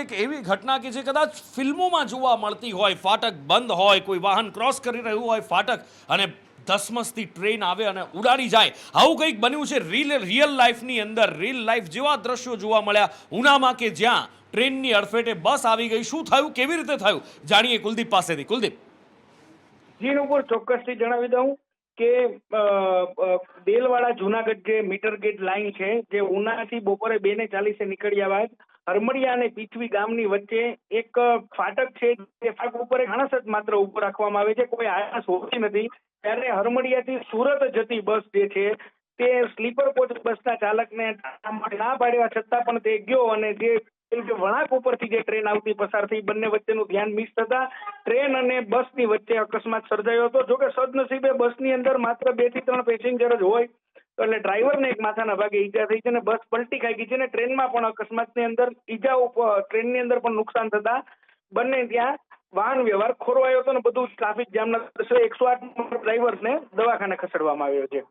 એક એવી ઘટના કે જે કદાચ ફિલ્મોમાં જોવા મળતી હોય, ફાટક બંધ હોય, કોઈ વાહન ક્રોસ કરી રહ્યું હોય ફાટક, અને ધસમસથી ટ્રેન આવે અને ઉડાડી જાય. આવું કંઈક બન્યું છે રિયલ લાઈફની અંદર. રિયલ લાઈફ જેવા દ્રશ્યો જોવા મળ્યા ઉનામાં, કે જ્યાં ટ્રેનની અડફેટે બસ આવી ગઈ. શું થયું, કેવી રીતે થયું, જાણીએ કુલદીપ પાસેથી. કુલદીપ. જી ઉપર ચોક્કસથી જણાવી દઉં કે દેલવાડા જુનાગઢ જે મીટર ગેજ લાઈન છે, જે ઉનાથી બપોરે 2:40 નીકળ્યા બાદ હરમડિયા અને પીછવી ગામની વચ્ચે એક ફાટક છે, જે ફાટક ઉપર એક માણસ જ માત્ર ઉભો રાખવામાં આવે છે, કોઈ આયાસ હોતી નથી. ત્યારે હરમડિયાથી સુરત જતી બસ જે છે તે સ્લીપર કોચ બસના ચાલકને ના પાડ્યા છતાં પણ તે ગયો, અને જે વળાંક ઉપરથી જે ટ્રેન આવતી પસાર થઈ, બંને વચ્ચેનું ધ્યાન મિસ થતા ટ્રેન અને બસની વચ્ચે અકસ્માત સર્જાયો હતો. જોકે સદનસીબે બસની અંદર માત્ર 2 થી 3 પેસેન્જર જ હોય, એટલે ડ્રાઈવરને એક માથાના ભાગે ઈજા થઈ છે અને બસ પલટી ખાઈ ગઈ છે. અને ટ્રેનમાં પણ અકસ્માતની અંદર ટ્રેનની અંદર પણ નુકસાન થતા બંને ત્યાં વાહન વ્યવહાર ખોરવાયો હતો અને બધું ટ્રાફિક જામના 108 ડ્રાઈવર્સને દવાખાને ખસેડવામાં આવ્યો છે.